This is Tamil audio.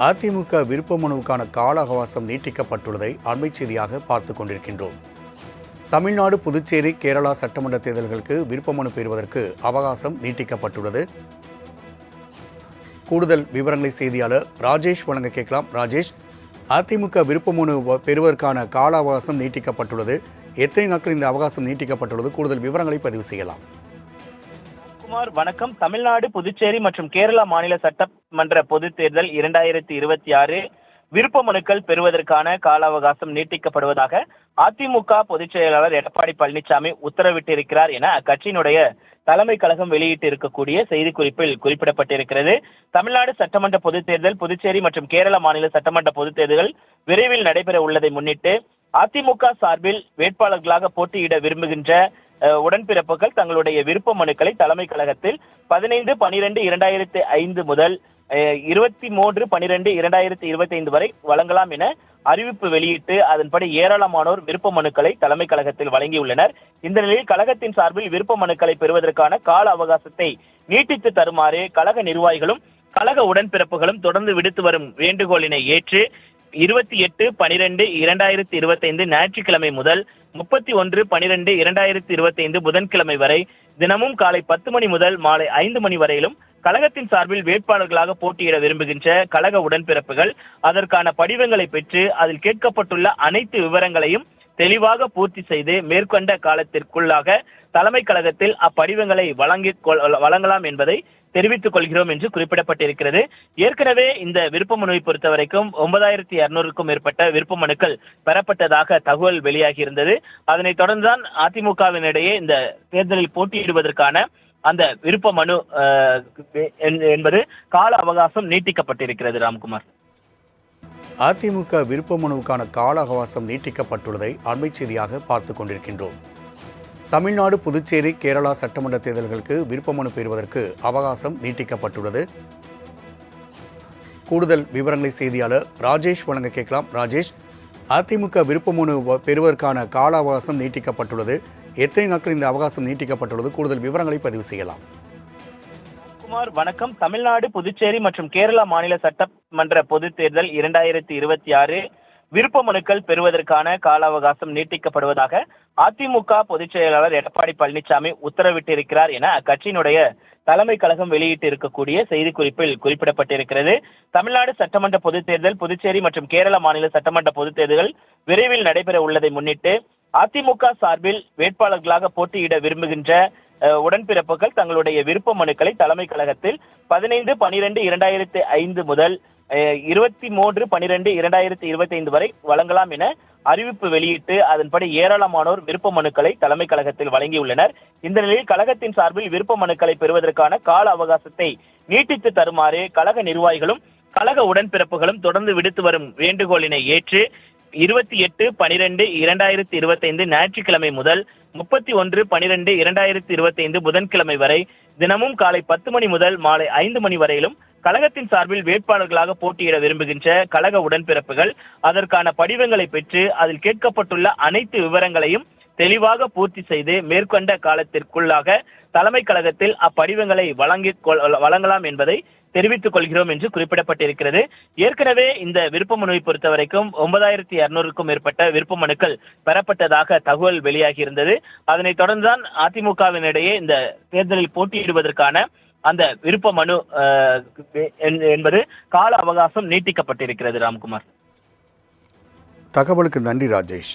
அதிமுக விருப்ப மனுவுக்கான கால அவகாசம் நீட்டிக்கப்பட்டுள்ளதை அண்மை செய்தியாக பார்த்துக் கொண்டிருக்கின்றோம். தமிழ்நாடு, புதுச்சேரி, கேரளா சட்டமன்ற தேர்தல்களுக்கு விருப்ப மனு பெறுவதற்கு அவகாசம் நீட்டிக்கப்பட்டுள்ளது. கூடுதல் விவரங்களை செய்தியாளர் ராஜேஷ் வழங்க கேட்கலாம். ராஜேஷ், அதிமுக விருப்ப மனு பெறுவதற்கான கால அவகாசம் நீட்டிக்கப்பட்டுள்ளது. எத்தனை நாட்கள் இந்த அவகாசம் நீட்டிக்கப்பட்டுள்ளது? கூடுதல் விவரங்களை பதிவு செய்யலாம். குமார், வணக்கம். தமிழ்நாடு, புதுச்சேரி மற்றும் கேரளா மாநில சட்டமன்ற பொதுத் தேர்தல் 2026 விருப்ப மனுக்கள் பெறுவதற்கான கால அவகாசம் நீட்டிக்கப்படுவதாக அதிமுக பொதுச் செயலாளர் எடப்பாடி பழனிசாமி உத்தரவிட்டிருக்கிறார் என அக்கட்சியினுடைய தலைமை கழகம் வெளியிட்டு இருக்கக்கூடிய செய்திக்குறிப்பில் குறிப்பிடப்பட்டிருக்கிறது. தமிழ்நாடு சட்டமன்ற பொதுத் தேர்தல், புதுச்சேரி மற்றும் கேரளா மாநில சட்டமன்ற பொதுத் தேர்தல்கள் விரைவில் நடைபெற உள்ளதை முன்னிட்டு அதிமுக சார்பில் வேட்பாளர்களாக போட்டியிட விரும்புகின்ற உடன்பிறப்புகள் தங்களுடைய விருப்ப மனுக்களை தலைமை கழகத்தில் 15/12/2005 முதல் 23/12/2025 வரை வழங்கலாம் என அறிவிப்பு வெளியிட்டு அதன்படி ஏராளமானோர் விருப்ப மனுக்களை தலைமை கழகத்தில் வழங்கியுள்ளனர். இந்த நிலையில் கழகத்தின் சார்பில் விருப்ப மனுக்களை பெறுவதற்கான கால அவகாசத்தை நீட்டித்து தருமாறு கழக நிர்வாகிகளும் கழக உடன்பிறப்புகளும் தொடர்ந்து விடுத்து வரும் வேண்டுகோளினை ஏற்று 28/12/2025 ஞாயிற்றுக்கிழமை முதல் 31/12/2025 புதன்கிழமை வரை தினமும் காலை 10 மணி முதல் மாலை 5 மணி வரையிலும் கழகத்தின் சார்பில் வேட்பாளர்களாக போட்டியிட விரும்புகின்ற கழக உடன்பிறப்புகள் அதற்கான படிவங்களை பெற்று அதில் கேட்கப்பட்டுள்ள அனைத்து விவரங்களையும் தெளிவாக பூர்த்தி செய்து மேற்கொண்ட காலத்திற்குள்ளாக தலைமை கழகத்தில் அப்படிவங்களை வழங்கலாம் என்பதை தெரிவித்துக் கொள்கிறோம் என்று குறிப்பிடப்பட்டிருக்கிறது. ஏற்கனவே இந்த விருப்ப மனுவை பொறுத்த வரைக்கும் 9200க்கும் மேற்பட்ட விருப்ப மனுக்கள் பெறப்பட்டதாக தகவல் வெளியாகி இருந்தது. அதனைத் தொடர்ந்துதான் அதிமுகவினிடையே இந்த தேர்தலில் போட்டியிடுவதற்கான அந்த விருப்ப மனு என்பது கால அவகாசம் நீட்டிக்கப்பட்டிருக்கிறது. ராம்குமார், அதிமுக விருப்ப மனுவுக்கான கால அவகாசம் நீட்டிக்கப்பட்டுள்ளதை அண்மை செய்தியாக பார்த்துக் கொண்டிருக்கின்றோம். தமிழ்நாடு, புதுச்சேரி, கேரளா சட்டமன்ற தேர்தல்களுக்கு விருப்ப மனு பெறுவதற்கு அவகாசம் நீட்டிக்கப்பட்டுள்ளது. கூடுதல் விவரங்களை செய்தியாளர் ராஜேஷ் வழங்க கேட்கலாம். ராஜேஷ், அதிமுக விருப்ப மனு பெறுவதற்கான கால அவகாசம் நீட்டிக்கப்பட்டுள்ளது. எத்தனை நாட்கள் இந்த அவகாசம் நீட்டிக்கப்பட்டுள்ளது? கூடுதல் விவரங்களை பதிவு செய்யலாம். குமார், வணக்கம். தமிழ்நாடு, புதுச்சேரி மற்றும் கேரளா மாநில சட்டமன்ற பொதுத் தேர்தல் 2026 விருப்ப மனுக்கள் பெறுவதற்கான கால அவகாசம் நீட்டிக்கப்படுவதாக அதிமுக பொதுச் செயலாளர் எடப்பாடி பழனிசாமி உத்தரவிட்டிருக்கிறார் என அக்கட்சியினுடைய தலைமை கழகம் வெளியிட்டு இருக்கக்கூடிய செய்திக்குறிப்பில் குறிப்பிடப்பட்டிருக்கிறது. தமிழ்நாடு சட்டமன்ற பொதுத் தேர்தல், புதுச்சேரி மற்றும் கேரளா மாநில சட்டமன்ற பொதுத் தேர்தல்கள் விரைவில் நடைபெற உள்ளதை முன்னிட்டு அதிமுக சார்பில் வேட்பாளர்களாக போட்டியிட விரும்புகின்ற உடன்பிறப்புகள் தங்களுடைய விருப்ப மனுக்களை தலைமை கழகத்தில் 15/12/2005 முதல் 23/12/2025 வரை வழங்கலாம் என அறிவிப்பு வெளியிட்டு அதன்படி ஏராளமானோர் விருப்ப மனுக்களை தலைமை கழகத்தில் வழங்கியுள்ளனர். இந்த நிலையில் கழகத்தின் சார்பில் விருப்ப மனுக்களை பெறுவதற்கான கால அவகாசத்தை நீட்டித்து தருமாறு கழக நிர்வாகிகளும் கழக உடன்பிறப்புகளும் தொடர்ந்து விடுத்து வரும் வேண்டுகோளினை ஏற்று 28/12/2025 ஞாயிற்றுக்கிழமை முதல் 31/12/2025 புதன்கிழமை வரை தினமும் காலை 10 மணி முதல் மாலை 5 மணி வரையிலும் கழகத்தின் சார்பில் வேட்பாளர்களாக போட்டியிட விரும்புகின்ற கழக உடன்பிறப்புகள் அதற்கான படிவங்களை பெற்று அதில் கேட்கப்பட்டுள்ள அனைத்து விவரங்களையும் தெளிவாக பூர்த்தி செய்து மேற்கொண்ட காலத்திற்குள்ளாக தலைமை கழகத்தில் அப்படிவங்களை வழங்கலாம் என்பதை தெரிவித்துக் கொள்கிறோம் என்று குறிப்பிடப்பட்டிருக்கிறது. ஏற்கனவே இந்த விருப்ப மனுவை பொறுத்த வரைக்கும் 9200க்கும் மேற்பட்ட விருப்ப மனுக்கள் பெறப்பட்டதாக தகவல் வெளியாகி இருந்தது. அதனைத் தொடர்ந்துதான் அதிமுகவினிடையே இந்த தேர்தலில் போட்டியிடுவதற்கான அந்த விருப்ப மனு என்பது கால அவகாசம் நீட்டிக்கப்பட்டிருக்கிறது. ராம்குமார், தகவலுக்கு நன்றி ராஜேஷ்.